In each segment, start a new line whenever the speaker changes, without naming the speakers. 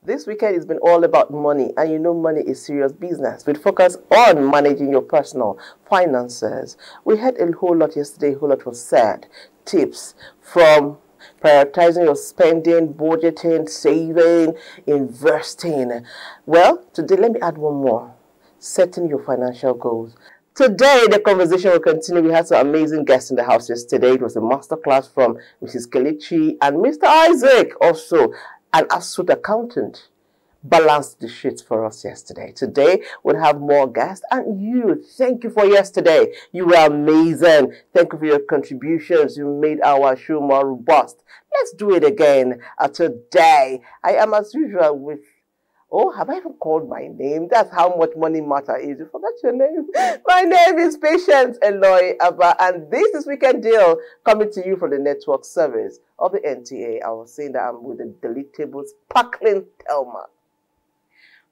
This weekend has been all about money, and you know money is serious business. We focus on managing your personal finances. We had a whole lot yesterday, a whole lot was said. Tips from prioritizing your spending, budgeting, saving, investing. Well, today let me add one more. Setting your financial goals. Today, the conversation will continue. We had some amazing guests in the house yesterday. It was a masterclass from Mrs. Kelechi and Mr. Isaac, also an astute accountant, balanced the sheets for us yesterday. Today, we'll have more guests. And you, thank you for yesterday. You were amazing. Thank you for your contributions. You made our show more robust. Let's do it again today. I am, as usual, with... Oh, have I even called my name? That's how much money matter is. You forgot your name. My name is Patience Eloy Abba, and this is Weekend Deal, coming to you from the network service of the NTA. I was saying that I'm with the delectable, sparkling Thelma.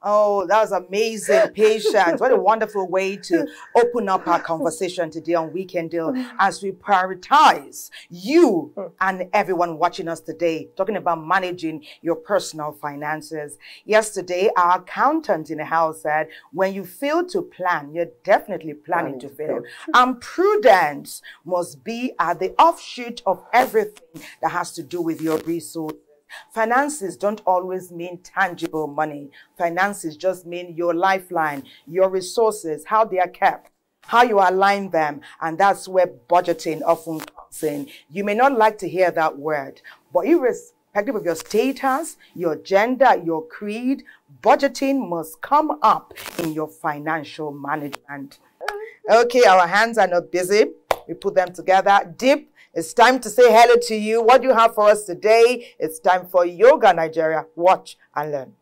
Oh, that was amazing, Patience. What a wonderful way to open up our conversation today on Weekend Deal as we prioritize you and everyone watching us today, talking about managing your personal finances. Yesterday, our accountant in the house said, when you fail to plan, you're definitely planning to fail. And prudence must be at the offshoot of everything that has to do with your resources. Finances don't always mean tangible money. Finances just mean your lifeline, your resources, how they are kept, how you align them. And that's where budgeting often comes in. You may not like to hear that word, but irrespective of your status, your gender, your creed, budgeting must come up in your financial management. Okay, our hands are not busy. We put them together. Dip. It's time to say hello to you. What do you have for us today? It's time for Yoga Nigeria. Watch and learn.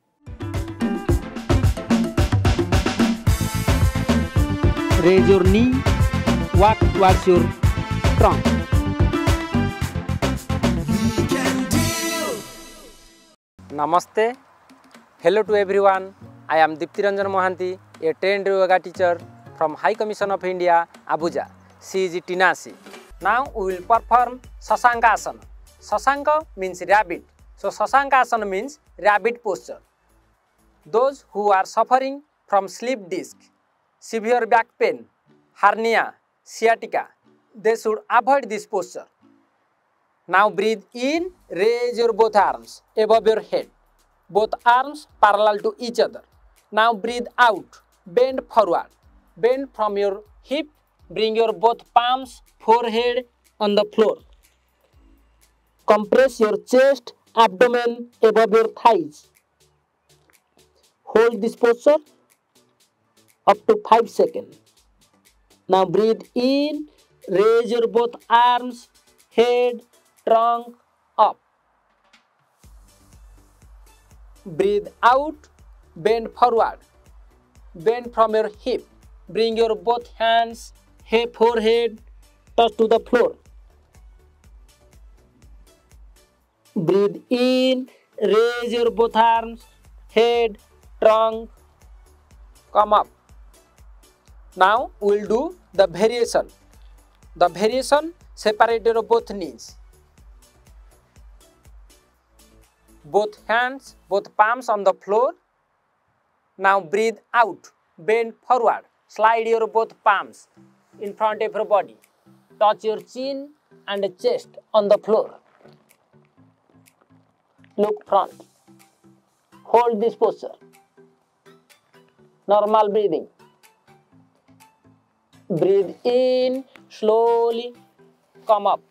Raise your knee, walk towards your trunk. Namaste. Hello to everyone. I am Dipti Ranjan Mohanty, a trained yoga teacher from High Commission of India, Abuja, CGTNAC. Now we will perform Sasanka Asana. Sasanka means rabbit. So Sasanka Asana means rabbit posture. Those who are suffering from slip disc, severe back pain, hernia, sciatica, they should avoid this posture. Now breathe in, raise your both arms above your head. Both arms parallel to each other. Now breathe out, bend forward. Bend from your hip. Bring your both palms, forehead on the floor. Compress your chest, abdomen above your thighs. Hold this posture up to 5 seconds. Now breathe in, raise your both arms, head, trunk up. Breathe out, bend forward. Bend from your hip. Bring your both hands, forehead, touch to the floor. Breathe in, raise your both arms, head, trunk, come up. Now we'll do the variation. The variation, separate your both knees. Both hands, both palms on the floor. Now breathe out, bend forward, slide your both palms in front of your body. Touch your chin and chest on the floor. Look front. Hold this posture. Normal breathing. Breathe in, slowly come up.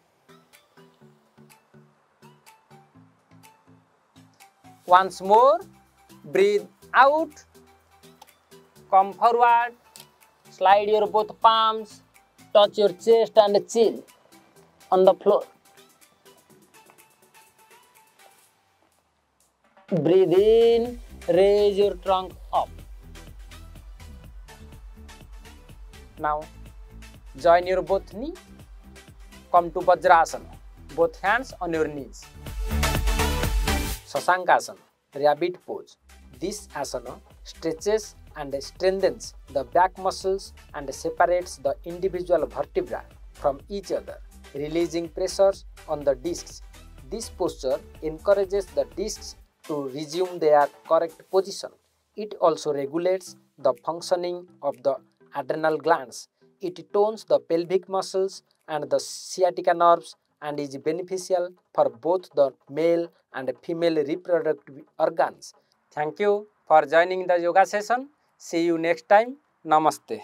Once more, breathe out, come forward, slide your both palms, touch your chest and chin on the floor. Breathe in, raise your trunk up. Now, join your both knee, come to Vajrasana, both hands on your knees. Sasankasana, rabbit pose. This asana stretches and strengthens the back muscles and separates the individual vertebrae from each other, releasing pressures on the discs. This posture encourages the discs to resume their correct position. It also regulates the functioning of the adrenal glands. It tones the pelvic muscles and the sciatica nerves and is beneficial for both the male and female reproductive organs. Thank you for joining the yoga session. See you next time. Namaste.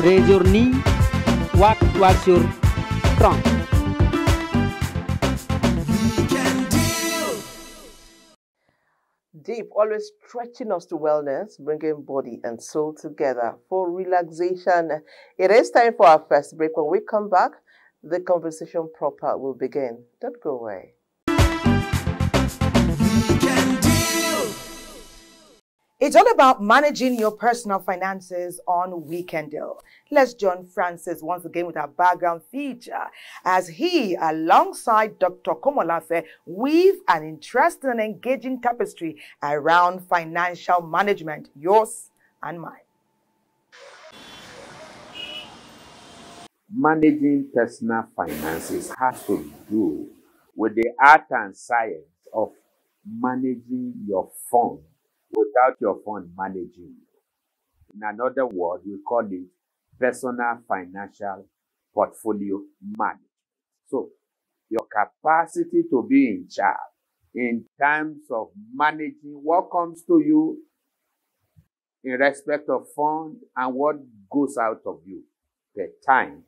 Raise your knee, walk towards your trunk.
Deep, always stretching us to wellness, bringing body and soul together for relaxation. It is time for our first break. When we come back, the conversation proper will begin. Don't go away.
It's all about managing your personal finances on Weekend Deal. Let's join Francis once again with our background feature as he, alongside Dr. Komolafe, weave an interesting and engaging tapestry around financial management, yours and mine.
Managing personal finances has to do with the art and science of managing your fund without your fund managing you. In another word, we call it personal financial portfolio management. So, your capacity to be in charge in terms of managing what comes to you in respect of fund and what goes out of you per time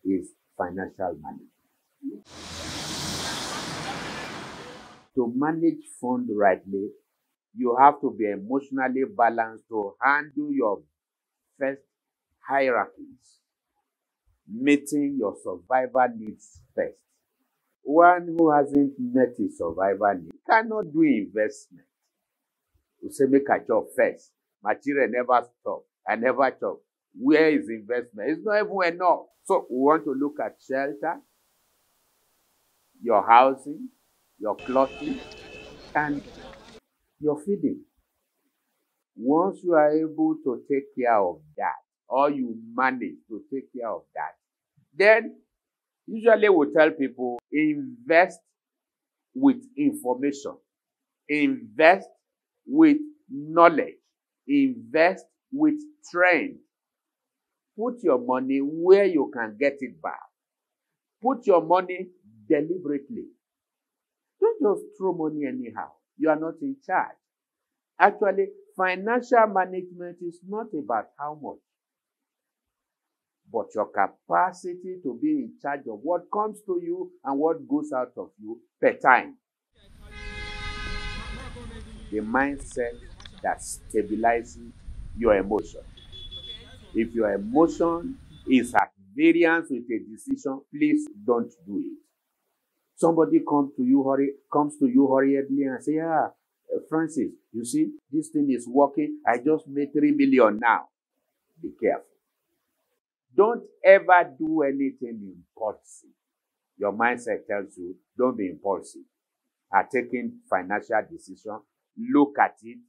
is financial management. To manage fund rightly, you have to be emotionally balanced to handle your first hierarchies, meeting your survival needs first. One who hasn't met his survival needs cannot do investment. You say, make a job first. My children never stop. I never chop. Where is investment? It's not even enough. So we want to look at shelter, your housing, your clothing, and your feeding. Once you are able to take care of that, or you manage to take care of that, then usually we tell people invest with information, invest with knowledge, invest with trend. Put your money where you can get it back. Put your money deliberately. Don't just throw money anyhow. You are not in charge. Actually, financial management is not about how much, but your capacity to be in charge of what comes to you and what goes out of you per time. The mindset that stabilizes your emotion. If your emotion is at variance with a decision, please don't do it. Somebody comes to you hurriedly and say, Francis, you see, this thing is working. I just made 3 million now. Be careful. Don't ever do anything impulsive. Your mindset tells you, don't be impulsive. At taking financial decision, look at it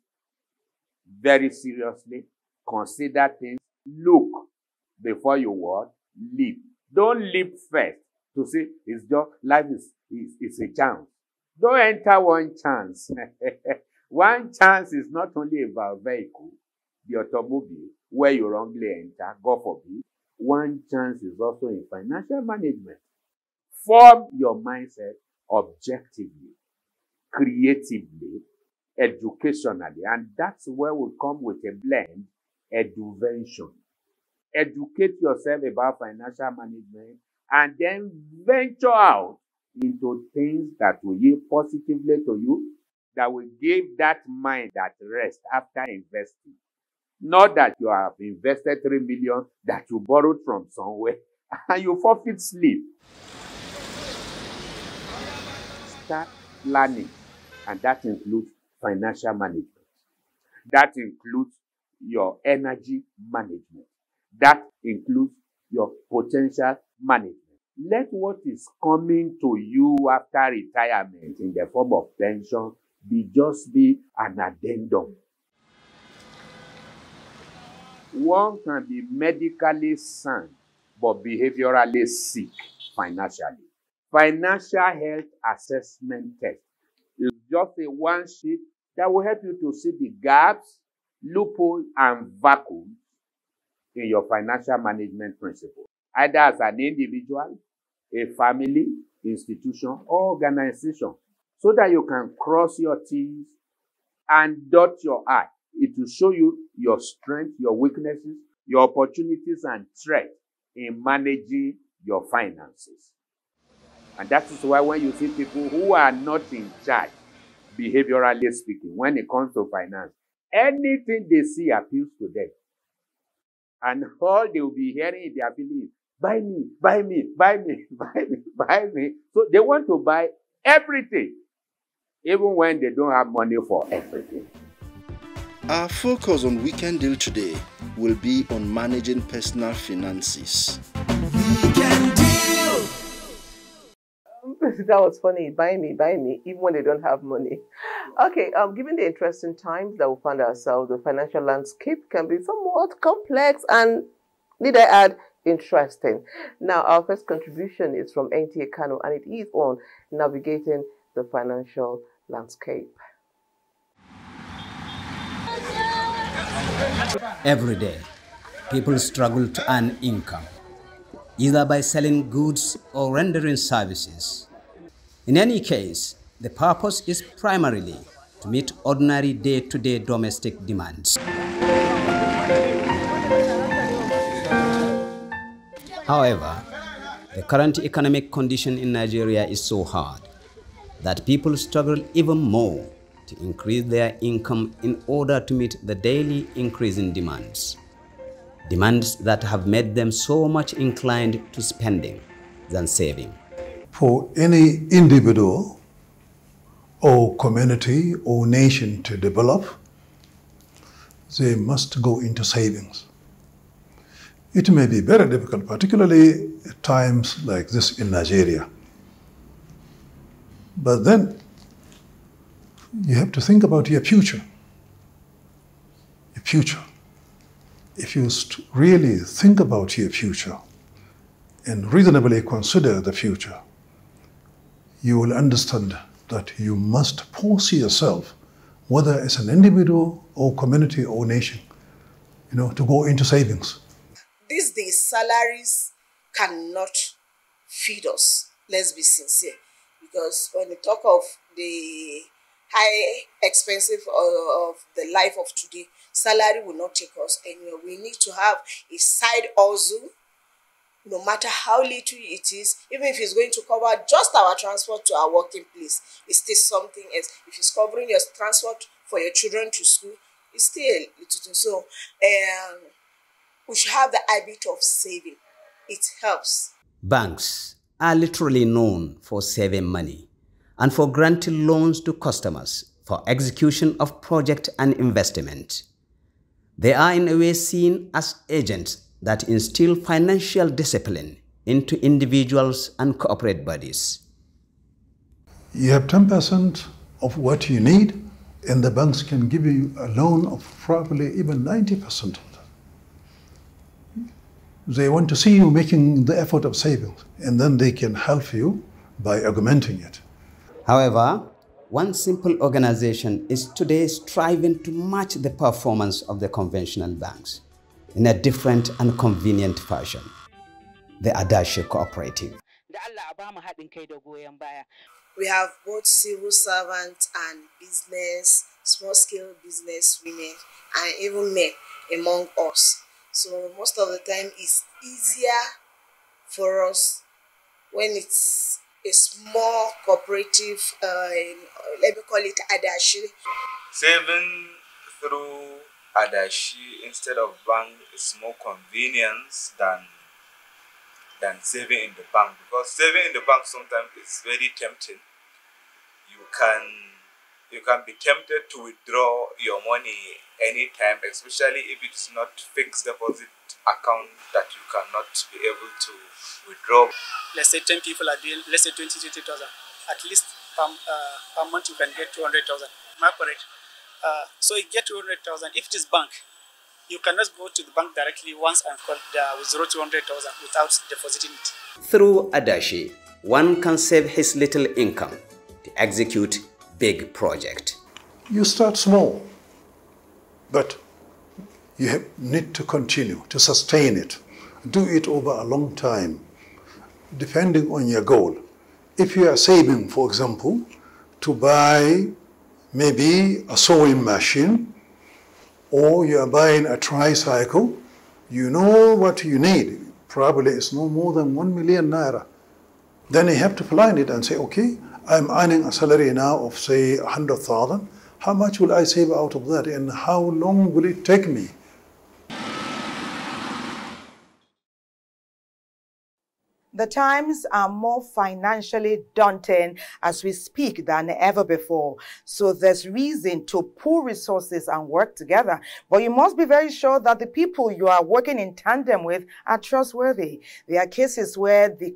very seriously. Consider things. Look before you what? Leap. Don't leap first to say, it's just, life is a chance. Don't enter one chance. One chance is not only about vehicle, the automobile, where you wrongly enter, God forbid. One chance is also in financial management. Form your mindset objectively, creatively, educationally, and that's where we come with a blend, eduvention. Educate yourself about financial management and then venture out into things that will yield positively to you, that will give that mind that rest after investing. Not that you have invested 3 million that you borrowed from somewhere and you forfeit sleep. Start planning, and that includes financial management. That includes your energy management. That includes your potential management. Let what is coming to you after retirement in the form of pension just be an addendum. One can be medically sound but behaviorally sick financially. Financial health assessment test is just a one sheet that will help you to see the gaps, loopholes, and vacuums in your financial management principles, either as an individual, a family, institution, or organization, so that you can cross your T's and dot your I. It will show you your strengths, your weaknesses, your opportunities, and threats in managing your finances. And that is why when you see people who are not in charge, behaviorally speaking, when it comes to finance, anything they see appeals to them. And all they will be hearing in their feelings, buy me, buy me, buy me, buy me, buy me. So they want to buy everything, even when they don't have money for everything.
Our focus on Weekend Deal today will be on managing personal finances. Weekend Deal!
That was funny. Buy me, even when they don't have money. Okay, given the interesting times that we find ourselves, the financial landscape can be somewhat complex and, need I add, interesting. Now, our first contribution is from NTA Kano, and it is on navigating the financial landscape.
Every day, people struggle to earn income, either by selling goods or rendering services. In any case, the purpose is primarily to meet ordinary day-to-day domestic demands. However, the current economic condition in Nigeria is so hard that people struggle even more to increase their income in order to meet the daily increase in demands. Demands that have made them so much inclined to spending than saving.
For any individual or community or nation to develop, they must go into savings. It may be very difficult, particularly at times like this in Nigeria. But then you have to think about your future. Your future. If you really think about your future and reasonably consider the future, you will understand that you must force yourself, whether it's an individual or community or nation, to go into savings.
These days, salaries cannot feed us. Let's be sincere. Because when you talk of the high expensive of the life of today, salary will not take us anywhere. We need to have a side hustle, no matter how little it is, even if it's going to cover just our transport to our working place, it's still something else. If it's covering your transport for your children to school, it's still a little thing. So we should have the habit of saving. It helps.
Banks are literally known for saving money and for granting loans to customers for execution of project and investment. They are in a way seen as agents that instill financial discipline into individuals and corporate bodies.
You have 10% of what you need, and the banks can give you a loan of probably even 90% of that. They want to see you making the effort of savings, and then they can help you by augmenting it.
However, one simple organization is today striving to match the performance of the conventional banks in a different and convenient fashion: the Adashi Cooperative.
We have both civil servants and business, small-scale business women, and even men among us. So most of the time, it's easier for us when it's a small cooperative, let me call it adashi.
Saving through adashi instead of bank is more convenience than saving in the bank, because saving in the bank sometimes is very tempting. You can be tempted to withdraw your money anytime, especially if it's not fixed deposit account that you cannot be able to withdraw.
Let's say 10 people are doing, let's say 20,000. At least per month you can get 200,000. Am I correct? So you get 200,000. If it is bank, you cannot go to the bank directly once and withdraw 200,000 without depositing it.
Through Adashi, one can save his little income to execute big project.
You start small, but you need to continue to sustain it. Do it over a long time, depending on your goal. If you are saving, for example, to buy maybe a sewing machine, or you are buying a tricycle, you know what you need. Probably it's no more than 1 million naira. Then you have to plan it and say, okay, I'm earning a salary now of say 100,000. How much will I save out of that, and how long will it take me?
The times are more financially daunting as we speak than ever before. So there's reason to pool resources and work together. But you must be very sure that the people you are working in tandem with are trustworthy. There are cases where the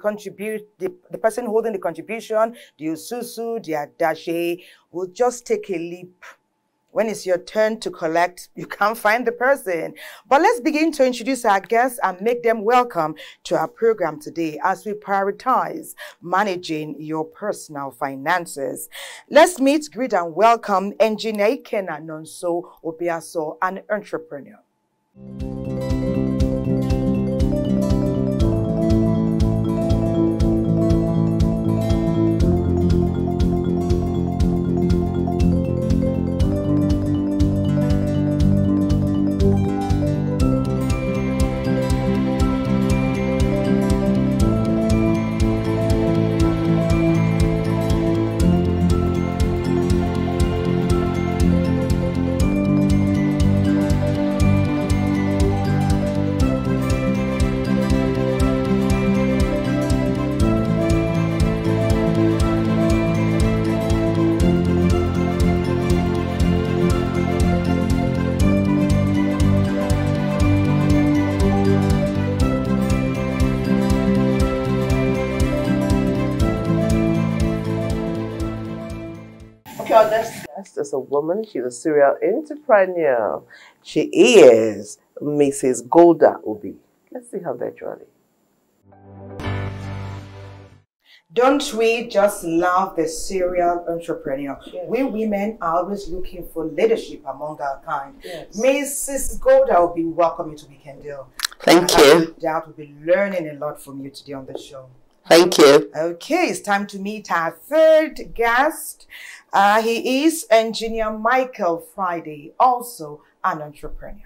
person holding the contribution, the ususu, the adashi, will just take a leap. When it's your turn to collect, you can't find the person. But let's begin to introduce our guests and make them welcome to our program today as we prioritize managing your personal finances. Let's meet, greet, and welcome Engineer Ikenna Nonso Obiaso, an entrepreneur.
Is a woman. She's a serial entrepreneur. She is Mrs. Golda Obi. Let's see her virtually.
Don't we just love the serial entrepreneur? Yes. We women are always looking for leadership among our kind. Yes. Mrs. Golda will be welcome to Weekend Deal.
Thank you.
Doubt we'll be learning a lot from you today on the show.
Thank you.
Okay, it's time to meet our third guest. He is Engineer Michael Friday, also an entrepreneur.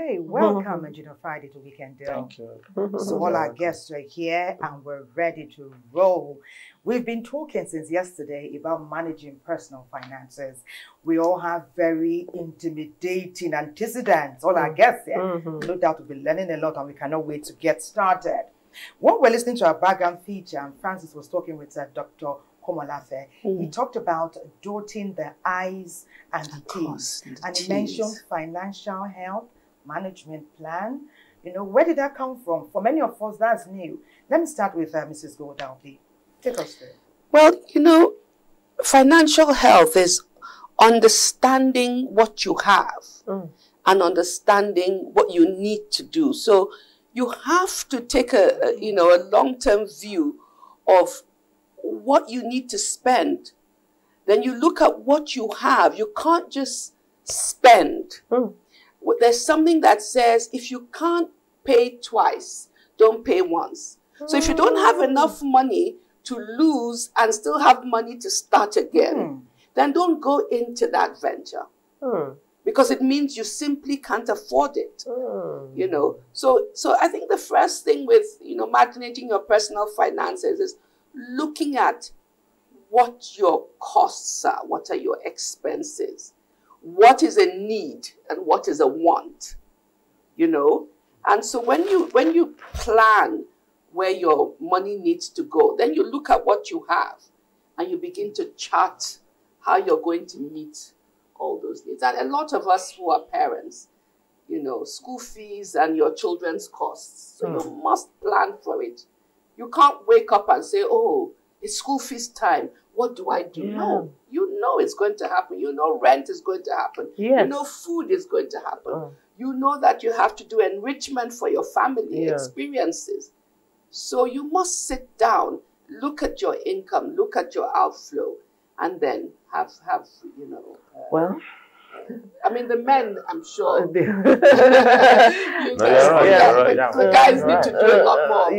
Okay, welcome, Engineer Friday, to Weekend Deal.
Thank you.
So all our guests are here and we're ready to roll. We've been talking since yesterday about managing personal finances. We all have very intimidating antecedents. All our guests here, no doubt we'll be learning a lot and we cannot wait to get started. When we're listening to our background feature, and Francis was talking with Dr. Komolafe, he talked about dotting the I's and the T's. And he mentioned financial health, management plan. You know, where did that come from? For many of us, that's new. Let me start with Mrs. Goldalby. Take us through.
Well, you know, financial health is understanding what you have and understanding what you need to do. So you have to take a long-term view of what you need to spend. Then you look at what you have. You can't just spend. There's something that says if you can't pay twice, don't pay once. So if you don't have enough money to lose and still have money to start again, then don't go into that venture. Because it means you simply can't afford it, you know. So I think the first thing with, you know, managing your personal finances is looking at what your costs are, what are your expenses, what is a need and what is a want, you know. And so when you plan where your money needs to go, then you look at what you have and you begin to chart how you're going to meet all those needs. And a lot of us who are parents, you know, school fees and your children's costs. So you must plan for it. You can't wake up and say, oh, it's school fees time. What do I do? No, you know it's going to happen. You know rent is going to happen. You know food is going to happen. You know that you have to do enrichment for your family experiences. So you must sit down, look at your income, look at your outflow, and then have you know. I mean, the men, I'm sure. The guys need to do a lot more.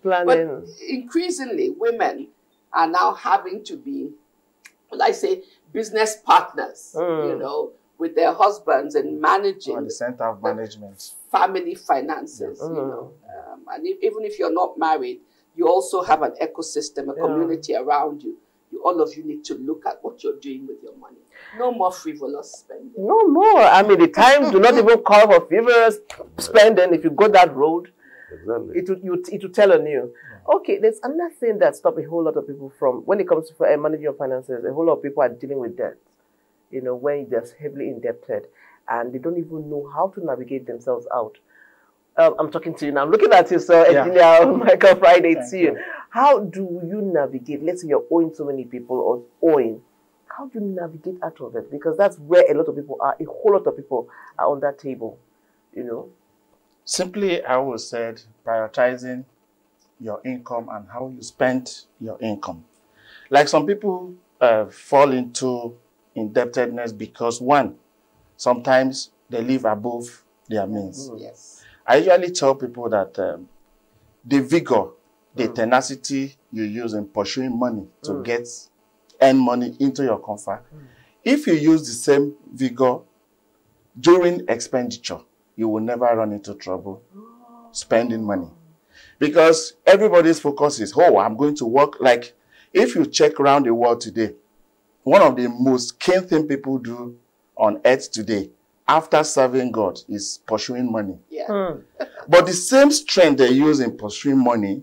Planning. But increasingly, women are now having to be, well, I say, business partners, you know, with their husbands and managing.
On the center of management.
Family finances, you know. And even if you're not married, you also have an ecosystem, a community around you. All of you need to look at what you're doing with your money. No more frivolous spending.
No more. I mean, the time do not even call for frivolous spending. If you go that road, it will tell on you. Okay, there's another thing that stops a whole lot of people from, when it comes to managing your finances, a whole lot of people are dealing with debt. You know, when they're heavily indebted and they don't even know how to navigate themselves out. I'm talking to you now. I'm looking at you, sir. Engineer Michael Friday, it's you. How do you navigate? Let's say you're owing so many people or owing. How do you navigate out of it? Because that's where a lot of people are. A whole lot of people are on that table, you know.
Simply, I would say prioritizing your income and how you spend your income. Like some people fall into indebtedness because, one, sometimes they live above their means.
Yes.
I usually tell people that the vigor, the tenacity you use in pursuing money to earn money into your comfort, if you use the same vigor during expenditure, you will never run into trouble spending money. Because everybody's focus is, oh, I'm going to work. Like, if you check around the world today, one of the most keen things people do on earth today, after serving God, is pursuing money. But the same strength they use in pursuing money,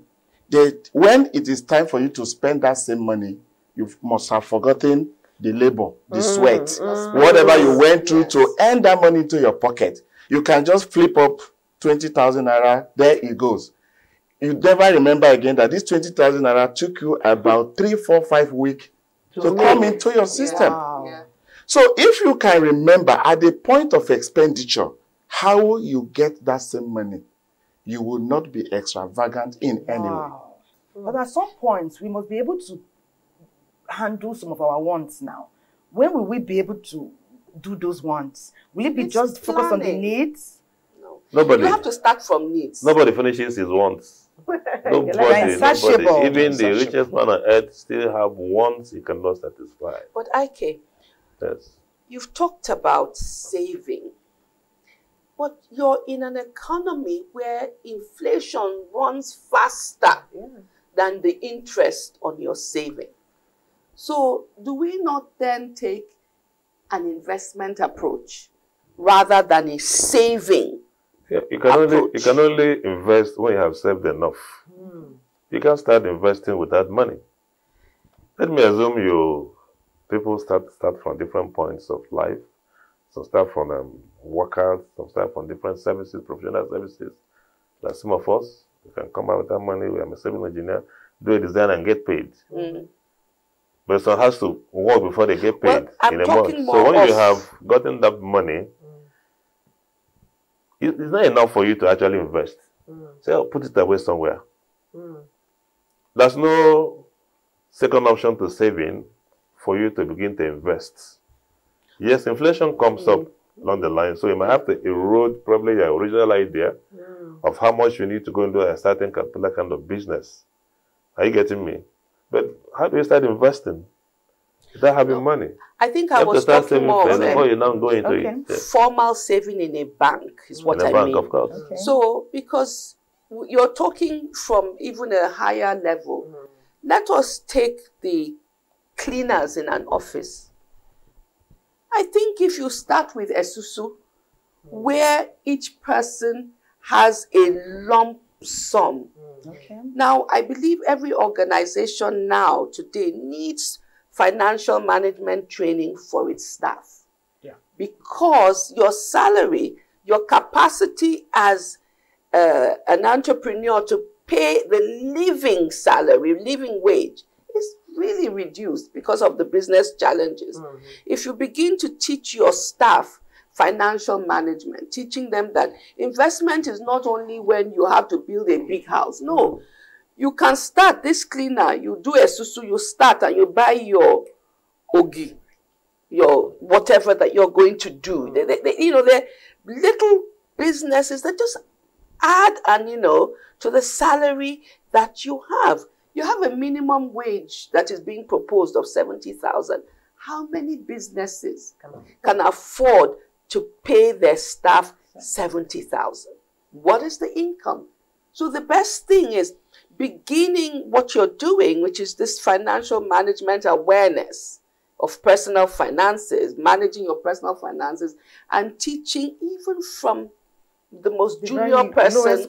when it is time for you to spend that same money, you must have forgotten the labor, the sweat, whatever you went through to earn that money into your pocket. You can just flip up 20,000 naira, there it goes. You never remember again that this 20,000 naira took you about 3, 4, 5 weeks to come into your system. So if you can remember at the point of expenditure, how you get that same money, you will not be extravagant in any way.
But at some points, we must be able to handle some of our wants now. When will we be able to do those wants? Will it be just focused on the needs?
No.
Nobody.
You have to start from needs.
Nobody finishes his wants. Nobody. Even the richest man on earth still have wants he cannot satisfy.
But Ike,
yes,
you've talked about saving. But you're in an economy where inflation runs faster than the interest on your saving. So do we not then take an investment approach rather than a saving
you can only invest when you have saved enough. You can't start investing without money. Let me assume people start from different points of life. Some start from workouts, some start from different services, professional services. Like some of us, we can come out with that money. We are a civil engineer, do a design and get paid. But some has to work before they get paid in a month. So when you have gotten that money, it's not enough for you to actually invest. So I'll put it away somewhere. There's no second option to saving for you to begin to invest. Yes, inflation comes up along the line, so you might have to erode probably your original idea of how much you need to go into a certain particular kind of business. Are you getting me? But how do you start investing without having money?
I think I was talking more of
before you now go into it.
Formal saving in a bank is what I mean. In a bank,
of course.
So, because you're talking from even a higher level, let us take the cleaners in an office. I think if you start with Esusu, where each person has a lump sum. Now, I believe every organization now, today, needs financial management training for its staff. Because your salary, your capacity as an entrepreneur to pay the living salary, living wage, is really reduced because of the business challenges. If you begin to teach your staff financial management, teaching them that investment is not only when you have to build a big house. No, you can start this cleaner, you do a susu, you start and you buy your ogi, your whatever that you're going to do. They're little businesses that just add to the salary that you have. You have a minimum wage that is being proposed of 70,000. How many businesses can afford to pay their staff 70,000? What is the income? So the best thing is beginning what you're doing, which is this financial management awareness of personal finances, managing your personal finances, and teaching even from the most junior person,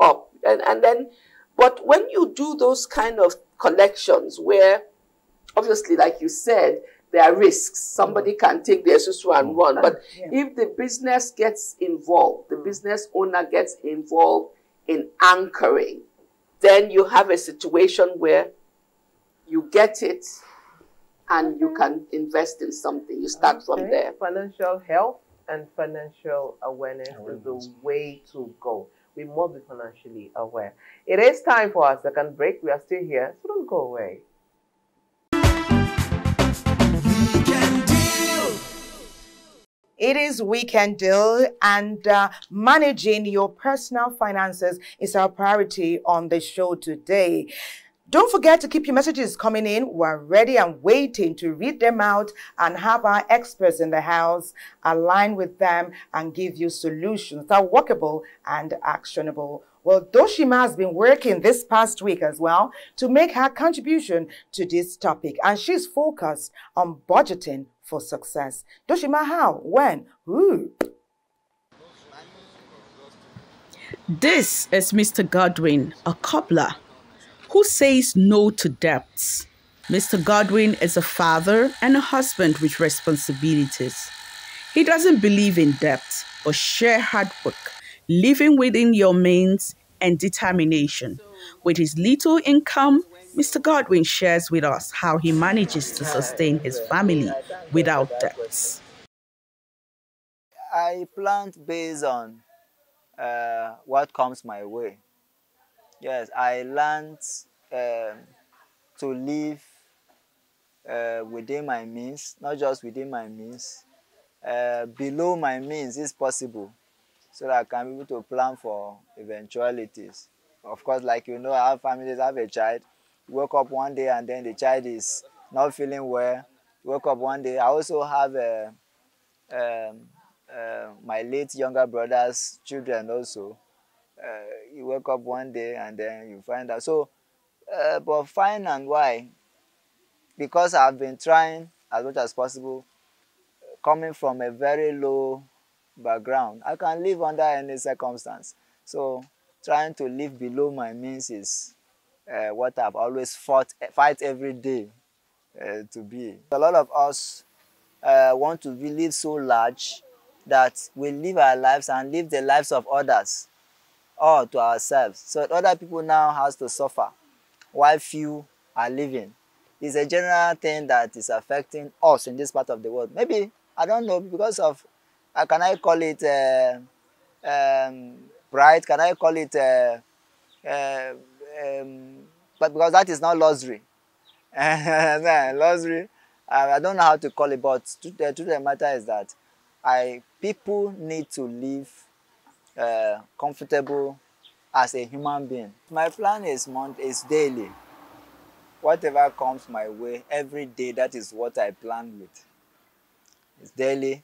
up. And then, but when you do those kind of collections where, obviously, like you said, there are risks. Somebody can take their susu and run. But if the business gets involved, the business owner gets involved in anchoring, then you have a situation where you get it and you can invest in something. You start from there.
Financial health and financial awareness is the way to go. We must be financially aware. It is time for our second break. We are still here, so don't go away.
It is Weekend Deal, and managing your personal finances is our priority on the show today. Don't forget to keep your messages coming in. We're ready and waiting to read them out and have our experts in the house align with them and give you solutions that are workable and actionable. Well, Doshima has been working this past week as well to make her contribution to this topic, and she's focused on budgeting for success. Doshima, how? When? Who?
This is Mr. Godwin, a cobbler who says no to debts. Mr. Godwin is a father and a husband with responsibilities. He doesn't believe in debt, but share hard work, living within your means and determination. With his little income, Mr. Godwin shares with us how he manages to sustain his family without debts.
I plant based on what comes my way. Yes, I learned to live within my means, not just within my means, below my means is possible, so that I can be able to plan for eventualities. Of course, like you know, I have families, I have a child, woke up one day and then the child is not feeling well, woke up one day. I also have a my late younger brother's children also. You wake up one day and then you find out. So, but fine and why? Because I've been trying as much as possible, coming from a very low background, I can live under any circumstance. So trying to live below my means is what I've always fight every day to be. A lot of us want to live so large that we live our lives and live the lives of others, all to ourselves. So other people now has to suffer while few are living. It's a general thing that is affecting us in this part of the world. Maybe, I don't know, because of, can I call it pride? Can I call it, but because that is not luxury. Luxury, I don't know how to call it, but the truth of the matter is that people need to live comfortable as a human being. My plan is daily. Whatever comes my way, every day, that is what I plan with. It's daily.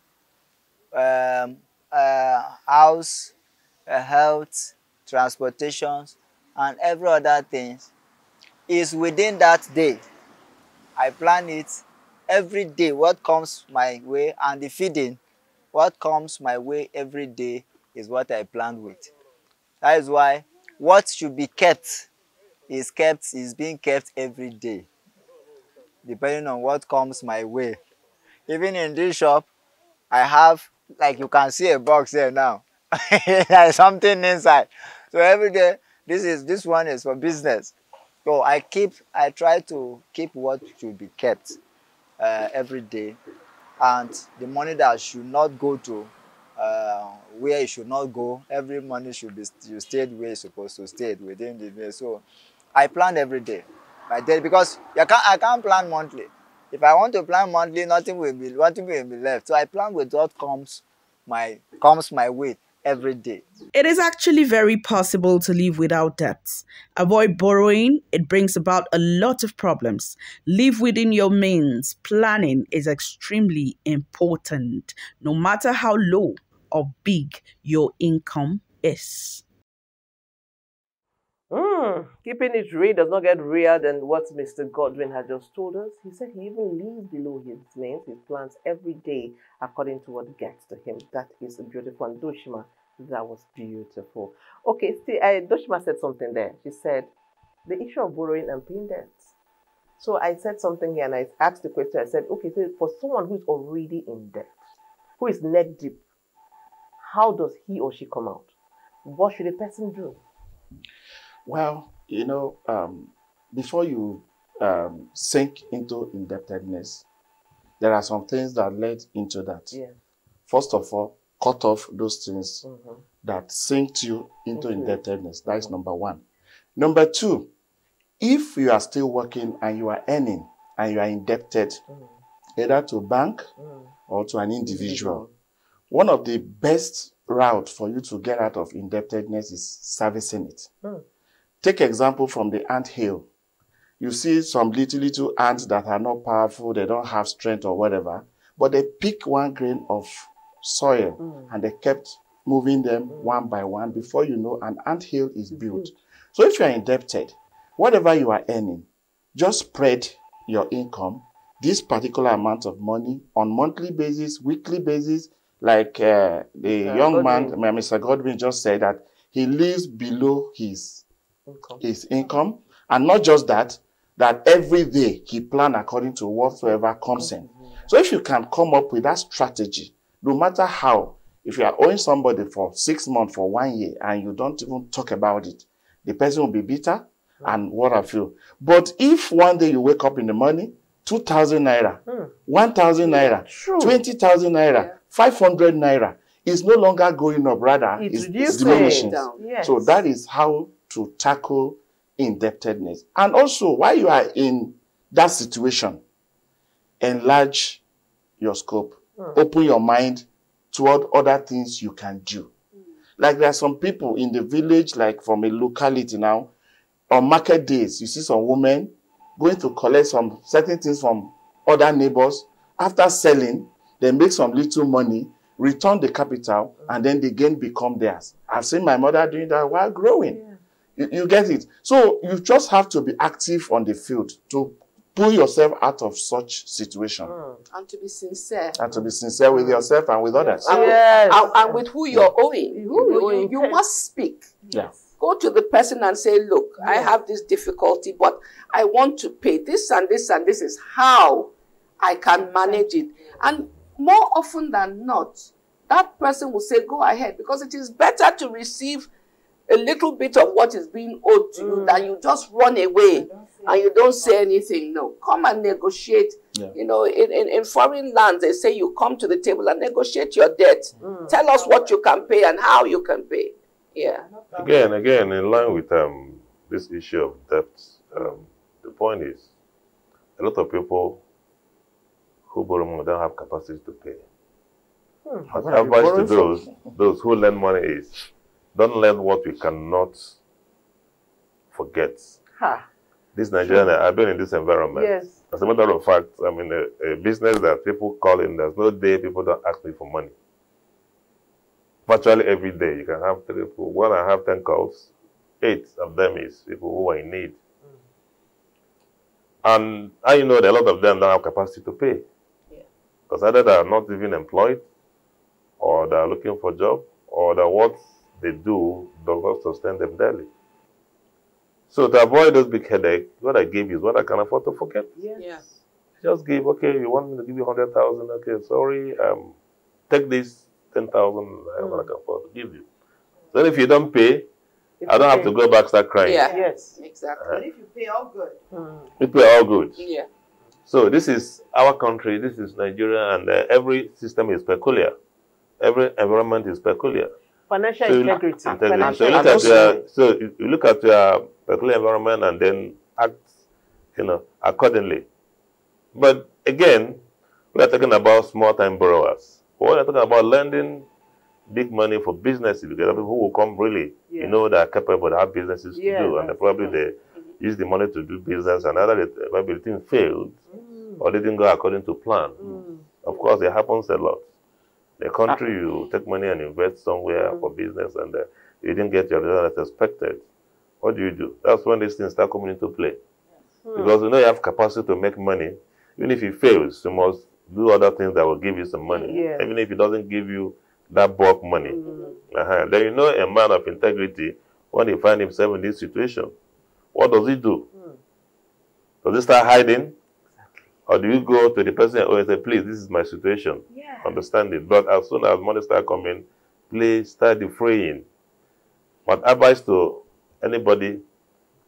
House, health, transportation, and every other thing is within that day. I plan it every day, what comes my way, and the feeding, what comes my way every day is what I planned with. That is why what should be kept is being kept every day, depending on what comes my way. Even in this shop, I have, like you can see a box here now. There's something inside. So every day, this one is for business. So I try to keep what should be kept every day, and the money that should not go to where it should not go, every money should be stayed where it's supposed to stay within the day. So I plan every day, because I can't plan monthly. If I want to plan monthly, nothing will be left. So I plan with what comes my way every day.
It is actually very possible to live without debts. Avoid borrowing. It brings about a lot of problems. Live within your means. Planning is extremely important, no matter how low or big your income is.
Keeping it real does not get realer than what Mr. Godwin has just told us. He said he even lives below his means. He plans every day according to what gets to him. That is beautiful. And Doshima, that was beautiful. Okay, see, Doshima said something there. She said the issue of borrowing and paying debts. So I said something here and I asked the question. I said, okay, so for someone who is already in debt, who is neck deep, how does he or she come out? What should a person do?
Well, before you sink into indebtedness, there are some things that led into that.
Yeah.
First of all, cut off those things that sink you into indebtedness. That is number one. Number two, if you are still working and you are earning and you are indebted, either to a bank or to an individual, one of the best routes for you to get out of indebtedness is servicing it. Take example from the ant hill. You see some little ants that are not powerful, they don't have strength or whatever, but they pick one grain of soil and they kept moving them one by one. Before you know, an ant hill is built. So if you are indebted, whatever you are earning, just spread your income, this particular amount of money on monthly basis, weekly basis, like the young man, Mr. Godwin just said that he lives below his income. And not just that every day he plans according to whatsoever comes in. So if you can come up with that strategy, no matter how, if you are owing somebody for 6 months, for 1 year, and you don't even talk about it, the person will be bitter and what have you. But if one day you wake up in the morning, 2,000 naira, 1,000 naira, 20,000 naira, 500 naira, is no longer going up, rather it's diminishing. Yes. So that is how to tackle indebtedness. And also, while you are in that situation, enlarge your scope. Open your mind toward other things you can do. Like there are some people in the village, like from a locality now, on market days, you see some women going to collect some certain things from other neighbors. After selling, they make some little money. return the capital, and then the gain become theirs. I've seen my mother doing that while growing. You get it? So you just have to be active on the field to pull yourself out of such situation.
And to be sincere.
And to be sincere with yourself and with others.
And with who you're owing. You must speak.
Yeah.
Go to the person and say, look, I have this difficulty, but I want to pay this and this and this is how I can manage it. And more often than not, that person will say, go ahead, because it is better to receive a little bit of what is being owed to you than you just run away and you don't say anything. No, come and negotiate. You know, in foreign lands, they say you come to the table and negotiate your debt. Tell us what you can pay and how you can pay. Yeah.
Again, in line with this issue of debt, the point is, a lot of people who borrow money don't have capacity to pay. My advice to those who lend money is, don't lend what we cannot forget. This Nigerian, I've been in this environment.
Yes.
As a matter of fact, I'm in a business that people call in. There's no day people don't ask me for money. Virtually every day, you can have 3 people. When I have 10 calls, 8 of them is people who are in need. And I know that a lot of them don't have capacity to pay. Because either they are not even employed, or they are looking for a job, or that what they do does not sustain them daily. So to avoid those big headaches, what I give is what I can afford to forget.
Yes.
Just give, okay, you want me to give you 100,000, okay, sorry, take this 10,000, I can afford to give you. Then if you don't pay, I don't have to go back start crying.
Yes, exactly.
But if you pay all good.
We pay all good.
Yeah.
So this is our country, this is Nigeria, and every system is peculiar. Every environment is peculiar.
Financial
So
integrity.
So you look at your peculiar environment and then act, accordingly. But again, we are talking about small-time borrowers. But when we are talking about lending big money for businesses, because people who will come really, that are capable, that have businesses to do, and they use the money to do business, and either maybe the thing failed or they didn't go according to plan. Of course, it happens a lot. The country, you take money and invest somewhere for business, and you didn't get your result as expected. What do? That's when these things start coming into play. Because you have capacity to make money. Even if it fails, you must do other things that will give you some money. Even if it doesn't give you that bulk money. Then a man of integrity, when he finds himself in this situation, what does he do? Does he start hiding? Or do you go to the person and say, please, this is my situation. Understand it. But as soon as money start coming, please start defraying. But advice to anybody,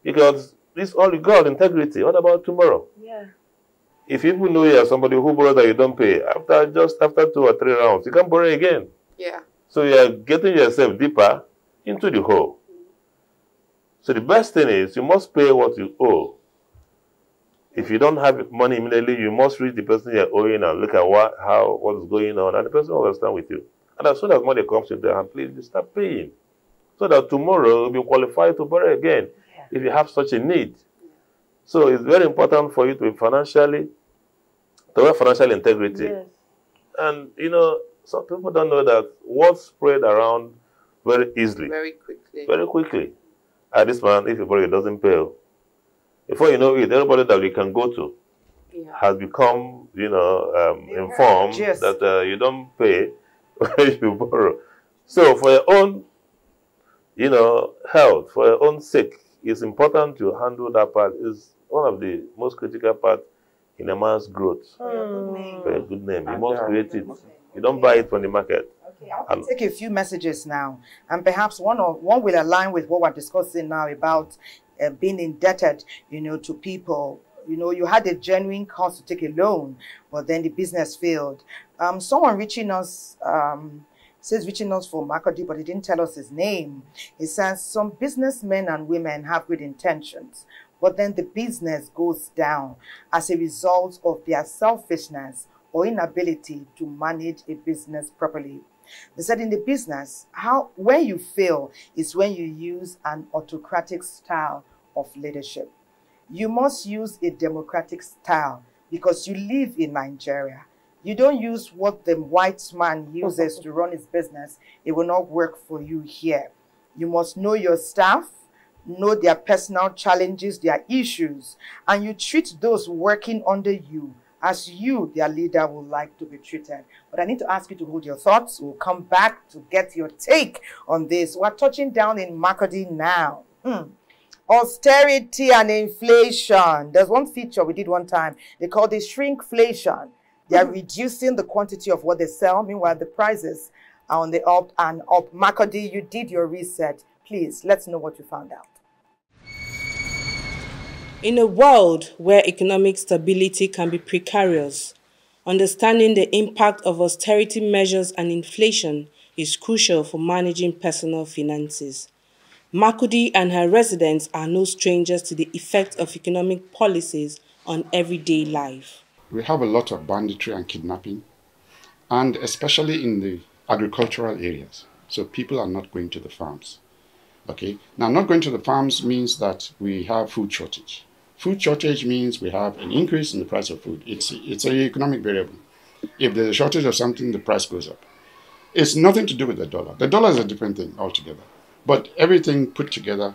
because this all you got, integrity. What about tomorrow? If people know you are somebody who borrows that you don't pay, after 2 or 3 rounds, you can borrow again. So you are getting yourself deeper into the hole. So the best thing is you must pay what you owe. If you don't have money immediately, you must reach the person you're owing and look at what is going on, and the person will stand with you. And as soon as money comes in their hand, please you start paying. So that tomorrow you'll be qualified to borrow again if you have such a need. So it's very important for you to have financial integrity. And some people don't know that words spread around very easily.
Very quickly.
Very quickly. This man, if your borrower doesn't pay, before you know it, everybody that we can go to has become, informed that you don't pay when you borrow. So for your own, health, for your own sake, it's important to handle that part. It's one of the most critical parts in a man's growth. For a good name. You must create it. You don't buy it from the market.
Okay, I'll take a few messages now. And perhaps one will align with what we're discussing now about being indebted, to people. You had a genuine cause to take a loan, but then the business failed. Someone reaching us says reaching us for Makodi, but he didn't tell us his name. He says some businessmen and women have good intentions, but then the business goes down as a result of their selfishness or inability to manage a business properly. They said in the business, when you fail is when you use an autocratic style of leadership. You must use a democratic style because you live in Nigeria. You don't use what the white man uses to run his business. It will not work for you here. You must know your staff, know their personal challenges, their issues, and you treat those working under you as you, their leader, would like to be treated. But I need to ask you to hold your thoughts. We'll come back to get your take on this. We're touching down in Makurdi now. Austerity and inflation. There's one feature we did one time. They called it shrinkflation. They are reducing the quantity of what they sell. Meanwhile, the prices are on the up and up. Makurdi, you did your research. Please, let's know what you found out.
In a world where economic stability can be precarious, understanding the impact of austerity measures and inflation is crucial for managing personal finances. Makurdi and her residents are no strangers to the effect of economic policies on everyday life.
We have a lot of banditry and kidnapping, and especially in the agricultural areas. So people are not going to the farms. Okay. Now, not going to the farms means that we have food shortage. Food shortage means we have an increase in the price of food. It's an economic variable. If there's a shortage of something, the price goes up. It's nothing to do with the dollar. The dollar is a different thing altogether. But everything put together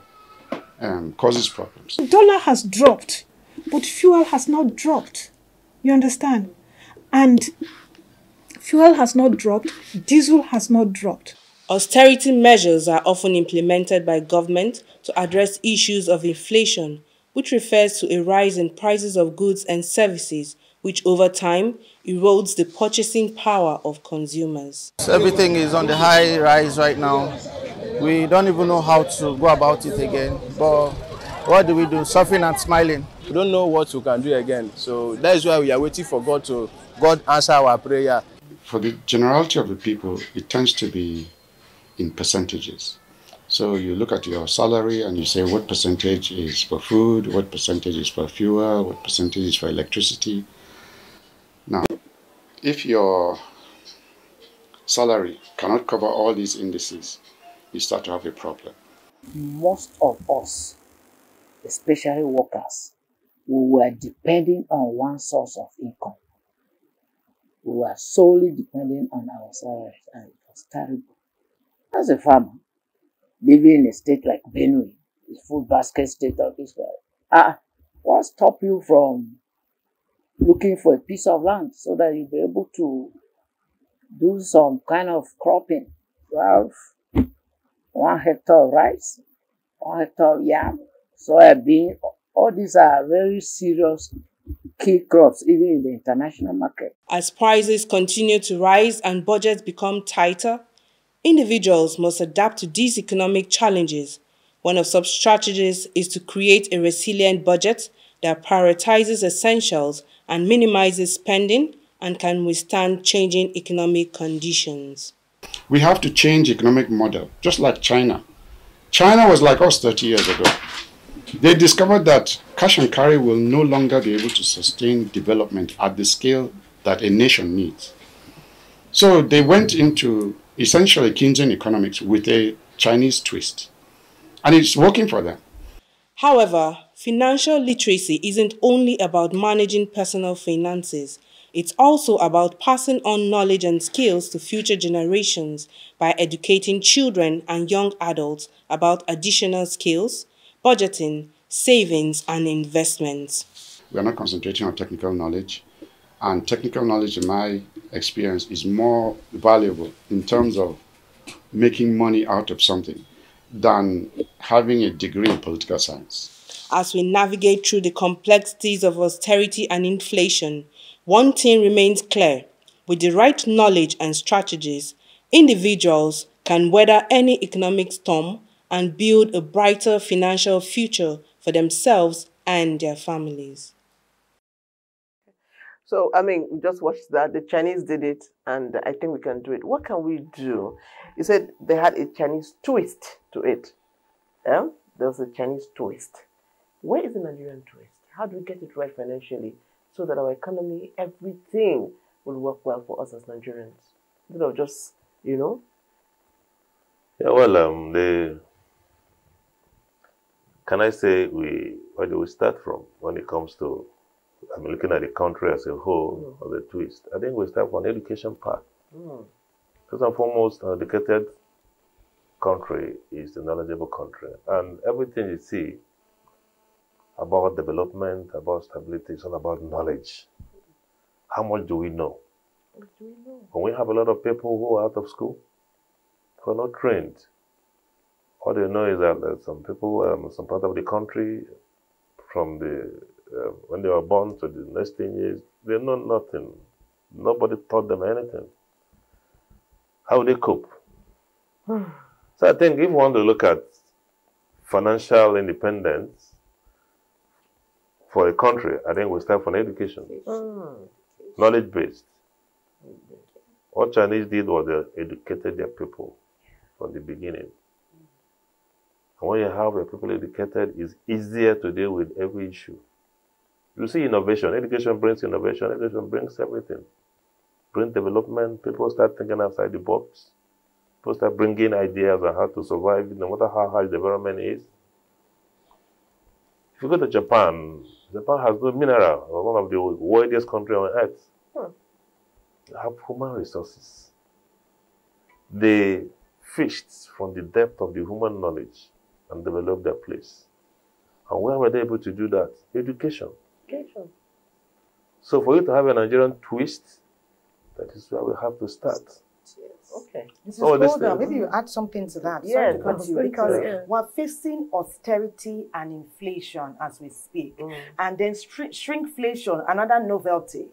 causes problems.
The dollar has dropped, but fuel has not dropped. You understand? And fuel has not dropped, diesel has not dropped.
Austerity measures are often implemented by government to address issues of inflation, which refers to a rise in prices of goods and services, which over time erodes the purchasing power of consumers.
Everything is on the high rise right now. We don't even know how to go about it again. But what do? Suffering and smiling.
We don't know what we can do again. So that is why we are waiting for God answer our prayer.
For the generality of the people, it tends to be in percentages. So you look at your salary and you say what percentage is for food, what percentage is for fuel, what percentage is for electricity. Now, if your salary cannot cover all these indices, you start to have a problem.
Most of us, especially workers, we were depending on one source of income. We were solely depending on our salaries, and it was terrible. As a farmer, living in a state like Benue, the food basket state of Israel, what stop you from looking for a piece of land so that you'll be able to do some kind of cropping? You have 1 hectare of rice, 1 hectare of yam, soybean. All these are very serious key crops, even in the international market.
As prices continue to rise and budgets become tighter, individuals must adapt to these economic challenges. One of such strategies is to create a resilient budget that prioritizes essentials and minimizes spending and can withstand changing economic conditions.
We have to change economic model, just like China. China was like us 30 years ago. They discovered that cash and carry will no longer be able to sustain development at the scale that a nation needs. So they went into essentially Keynesian economics with a Chinese twist. And it's working for them.
However, financial literacy isn't only about managing personal finances. It's also about passing on knowledge and skills to future generations by educating children and young adults about additional skills, budgeting, savings, and investments.
We are not concentrating on technical knowledge. And technical knowledge, in my experience, is more valuable in terms of making money out of something than having a degree in political science.
As we navigate through the complexities of austerity and inflation, one thing remains clear. With the right knowledge and strategies, individuals can weather any economic storm and build a brighter financial future for themselves and their families.
So, I mean, we just watched that. The Chinese did it, and I think we can do it. What can we do? You said they had a Chinese twist to it. Yeah? There was a Chinese twist. Where is the Nigerian twist? How do we get it right financially so that our economy, everything will work well for us as Nigerians? Instead of just, you know?
Yeah, well, can I say where do we start from when it comes to I'm looking at the country as a whole, or the twist. I think we start from education part. First and foremost, an educated country is a knowledgeable country. And everything you see about development, about stability, is all about knowledge. How much do we know? When we have a lot of people who are out of school, who are not trained, all they know is that some people, some part of the country, from the when they were born to the next 10 years, they know nothing. Nobody taught them anything. How would they cope? So I think if we want to look at financial independence for a country, I think we start from education. Knowledge-based. What Chinese did was they educated their people from the beginning. And when you have your people educated, it's easier to deal with every issue. You see innovation. Education brings innovation. Education brings everything. Brings development. People start thinking outside the box. People start bringing ideas on how to survive, no matter how hard the environment is. If you go to Japan, Japan has no mineral. One of the wealthiest countries on earth. They have human resources. They fished from the depth of the human knowledge and developed their place. And where were they able to do that? Education. So for you to have a Nigerian twist, that is where we have to start.
Okay. Mrs. Golda, maybe you add something to that.
Yes,
Sorry to cut you, because we're facing austerity and inflation as we speak. And then shrinkflation, another novelty.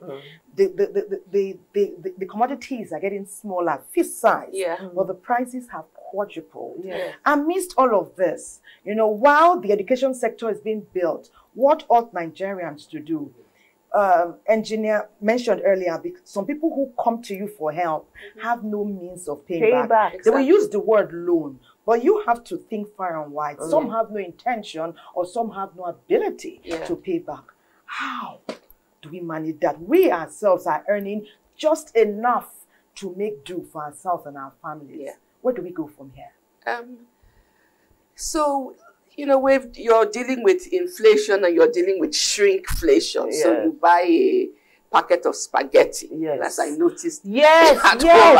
The commodities are getting smaller, fist size, but the prices have quadrupled. Amidst all of this, you know, while the education sector is being built, what ought Nigerians to do? Engineer mentioned earlier, some people who come to you for help have no means of paying back. They will use the word loan, but you have to think far and wide. Some have no intention, or some have no ability to pay back. How do we manage that? We ourselves are earning just enough to make do for ourselves and our families. Where do we go from here?
So, you know, you're dealing with inflation and you're dealing with shrinkflation. So you buy a packet of spaghetti, as I noticed. At home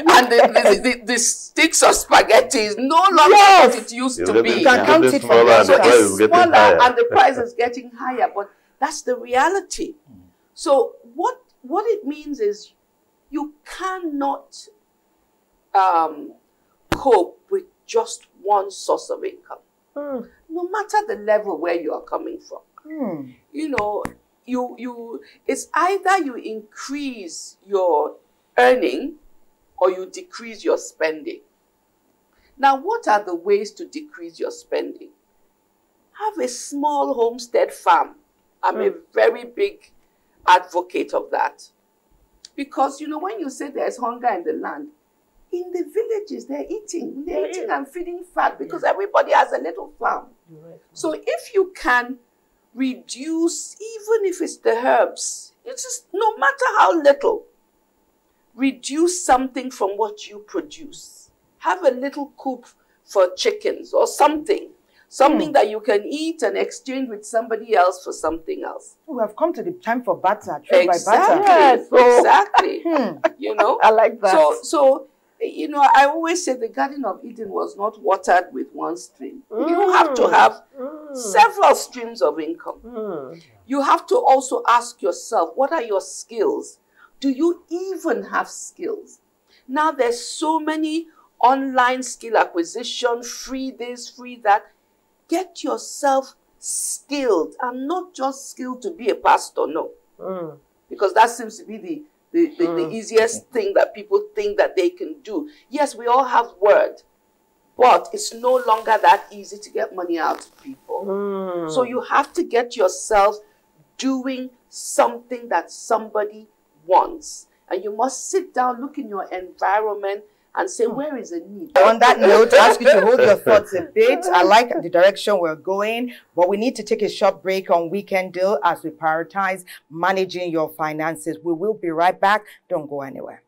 and the sticks of spaghetti is no longer what it used to be.
You can count it from there.
So it's smaller and the price is getting higher. But that's the reality. So what it means is you cannot cope with just one source of income. No matter the level where you are coming from. You know, it's either you increase your earning or you decrease your spending. Now, what are the ways to decrease your spending? Have a small homestead farm. I'm a very big advocate of that. Because, you know, when you say there's hunger in the land, in the villages, they're eating and feeding fat because everybody has a little farm. So if you can reduce, even if it's the herbs, it's just no matter how little, reduce something from what you produce. Have a little coop for chickens or something. Something that you can eat and exchange with somebody else for something else.
We have come to the time for barter, trade by barter.
Exactly. You know?
I like that.
So, you know, I always say the Garden of Eden was not watered with one stream. You have to have several streams of income. You have to also ask yourself, what are your skills? Do you even have skills? Now there's so many online skill acquisition, free this, free that. Get yourself skilled, and not just skilled to be a pastor, no. Because that seems to be the easiest thing that people think that they can do. Yes, we all have word, but it's no longer that easy to get money out of people. So you have to get yourself doing something that somebody wants. And you must sit down, look in your environment, and say, where is the need?
On that note, I ask you to hold your thoughts a bit. I like the direction we're going, but we need to take a short break on Weekend Deal as we prioritize managing your finances. We will be right back. Don't go anywhere.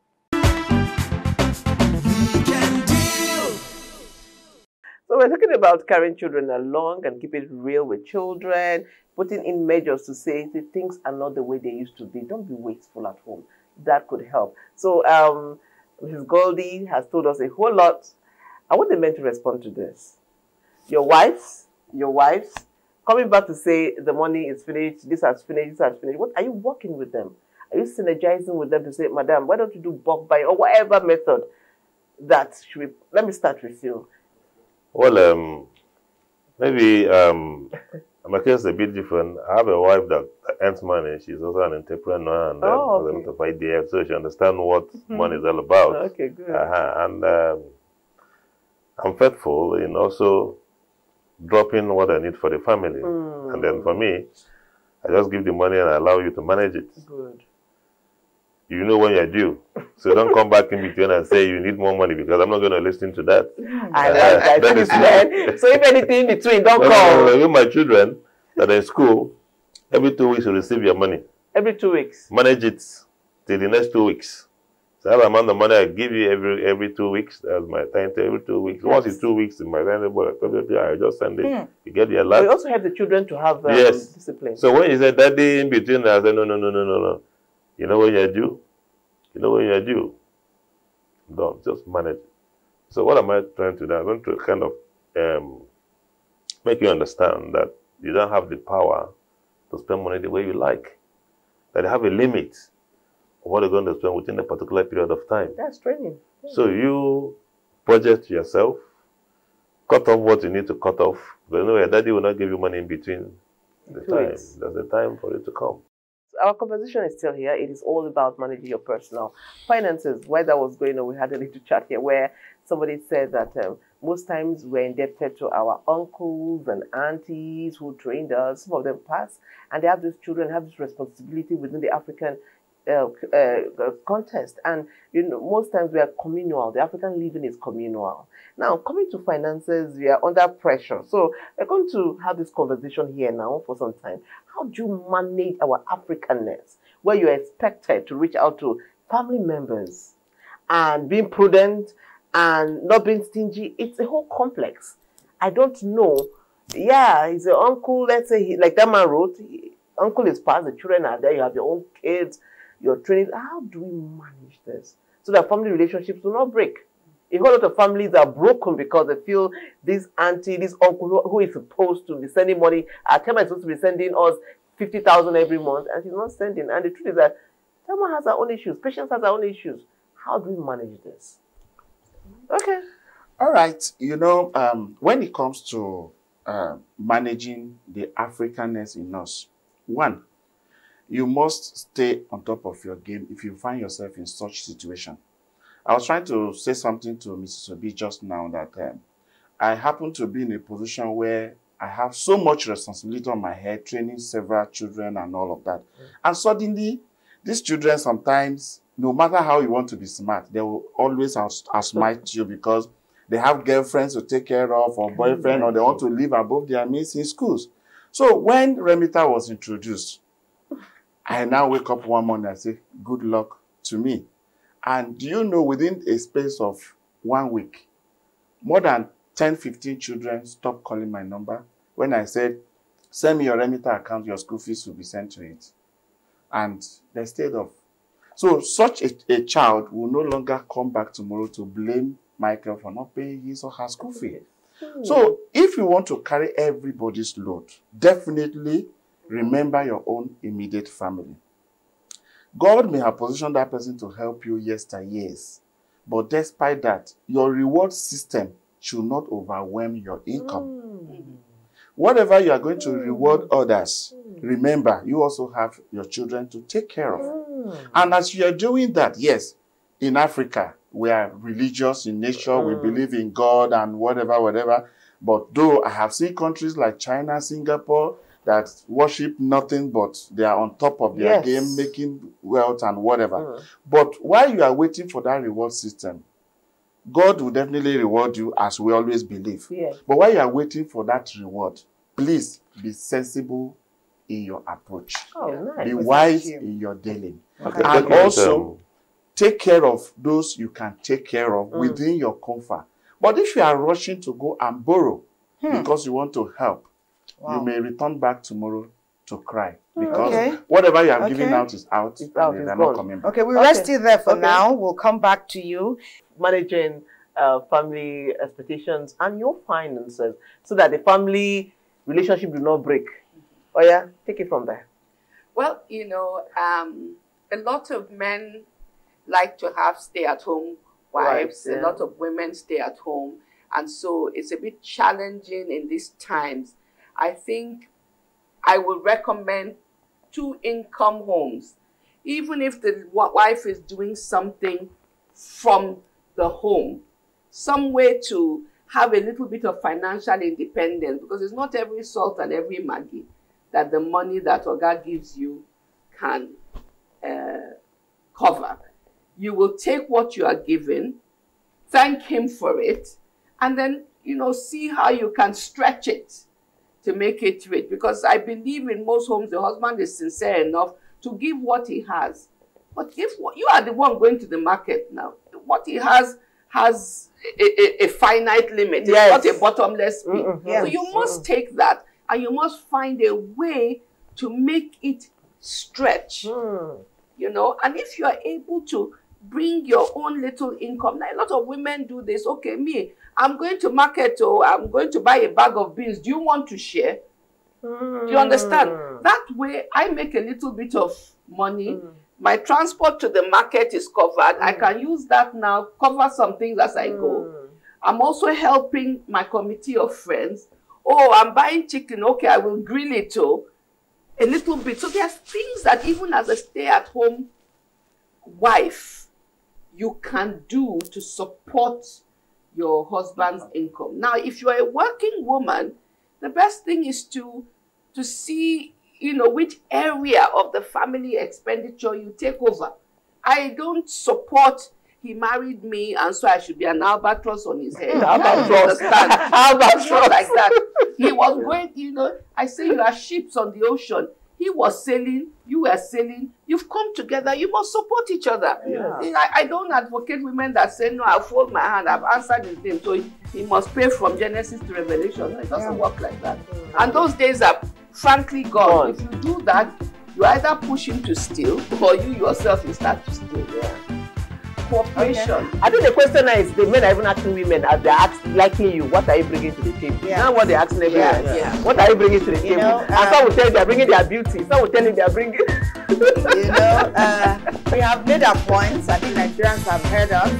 So we're talking about carrying children along and keeping it real with children, putting in measures to say that things are not the way they used to be. Don't be wasteful at home. That could help. So Mrs. Goldie has told us a whole lot. I want the men to respond to this. Your wives, coming back to say the money is finished, this has finished, this has finished. What are you working with them? Are you synergizing with them to say, Madam, why don't you do bulk buy or whatever method that should be? Let me start with you.
Well, maybe my case is a bit different. I have a wife that earns money. She's also an entrepreneur and has a IDF, so she understands what money is all about.
Okay, good.
And I'm faithful in also dropping what I need for the family. And then for me, I just give the money and I allow you to manage it.
Good.
You know when you're due. So don't come back in between and say you need more money because I'm not going to listen to that.
I like that. So if anything in between, don't call.
With my children that are in school, every 2 weeks you receive your money.
Every 2 weeks?
Manage it till the next 2 weeks. So that amount of money I give you every 2 weeks. That's my time to every 2 weeks. Yes. Once in 2 weeks in my time, I just send it. You get your life.
We also have the children to have discipline.
So when you say daddy in between, I say no. You know when you're due? You know when you're due? Don't. Just manage it. So what am I trying to do? I'm going to kind of make you understand that you don't have the power to spend money the way you like. That you have a limit of what you're going to spend within a particular period of time.
That's training.
So you budget yourself, cut off what you need to cut off. But you know your daddy will not give you money in between the time. There's a time for it to come.
Our conversation is still here. It is all about managing your personal finances. While that was going on, we had a little chat here where somebody said that most times we're indebted to our uncles and aunties who trained us. Some of them pass, and they have these children have this responsibility within the African context. And you know, most times we are communal. The African living is communal. Now, coming to finances, we are under pressure. So we're going to have this conversation here now for some time. How do you manage our Africanness, where you're expected to reach out to family members and being prudent and not being stingy? It's a whole complex. I don't know. Yeah, he's an uncle. Let's say, like that man wrote, uncle is past, the children are there, you have your own kids, your training. How do we manage this so that family relationships will not break? A whole lot of families are broken because they feel this auntie, this uncle who is supposed to be sending money, Thelma is supposed to be sending us 50,000 every month, and she's not sending. And the truth is that Thelma has her own issues. Patience has her own issues. How do we manage this? Okay.
All right. You know, when it comes to managing the Africanness in us, one, you must stay on top of your game if you find yourself in such situation. I was trying to say something to Mrs. Obi just now that I happen to be in a position where I have so much responsibility on my head, training several children and all of that. And suddenly, these children sometimes, no matter how you want to be smart, they will always outsmart you because they have girlfriends to take care of or boyfriend or they want to live above their means in schools. So when Remita was introduced, I now wake up one morning and say, good luck to me. And do you know, within a space of 1 week, more than 10, 15 children stopped calling my number when I said, send me your Remita account, your school fees will be sent to it. And they stayed off. So such a child will no longer come back tomorrow to blame Michael for not paying his or her school fee. So if you want to carry everybody's load, definitely remember your own immediate family. God may have positioned that person to help you yesteryears, but despite that, your reward system should not overwhelm your income. Whatever you are going to reward others, remember, you also have your children to take care of. And as you are doing that, yes, in Africa, we are religious in nature, we believe in God and whatever. But though I have seen countries like China, Singapore, that worship nothing but they are on top of their game, making wealth and whatever. But while you are waiting for that reward system, God will definitely reward you as we always believe. But while you are waiting for that reward, please be sensible in your approach. Be wise in your dealing. And also, take care of those you can take care of within your comfort. But if you are rushing to go and borrow because you want to help, you may return back tomorrow to cry. Because whatever you have given out is out. And they're not coming back.
Okay, we'll rest it there for now. We'll come back to you.
Managing family expectations and your finances so that the family relationship will not break. Oh yeah, take it from there.
Well, you know, a lot of men like to have stay-at-home wives. A lot of women stay at home. And so it's a bit challenging in these times. I think I would recommend 2-income homes. Even if the wife is doing something from the home, some way to have a little bit of financial independence, because it's not every salt and every Maggi that the money that Oga gives you can cover. You will take what you are given, thank him for it, and then, you know, see how you can stretch it to make it rich. Because I believe in most homes, the husband is sincere enough to give what he has. But if you are the one going to the market now, what he has a finite limit. It's not a bottomless pit. So you must take that and you must find a way to make it stretch. You know, and if you are able to bring your own little income. Now, a lot of women do this. Okay, me, I'm going to market or I'm going to buy a bag of beans. Do you want to share? Do you understand? That way, I make a little bit of money. My transport to the market is covered. I can use that now, cover some things as I go. I'm also helping my committee of friends. Oh, I'm buying chicken. Okay, I will grill it too. A little bit. So there's things that even as a stay-at-home wife, you can do to support your husband's income. Now, if you're a working woman, the best thing is to see, you know, which area of the family expenditure you take over. I don't support he married me and so I should be an albatross on his head. Albatross. Albatross like that. He was going, you know, I say you are ships on the ocean. He was sailing, you were sailing, you've come together, you must support each other. I don't advocate women that say, no, I'll fold my hand, I've answered his name, so he must pay from Genesis to Revelation. It doesn't work like that. And those days are frankly gone. If you do that, you either push him to steal or you yourself will start to steal. Cooperation.
I think the question now is the men are even asking women as they're liking you, what are you bringing to the table? Now what they're asking everyone. What are you bringing to the table? And some will tell you they're bringing their beauty. Some will tell you they're bringing...
You know, we have made our points. I think Nigerians have heard us.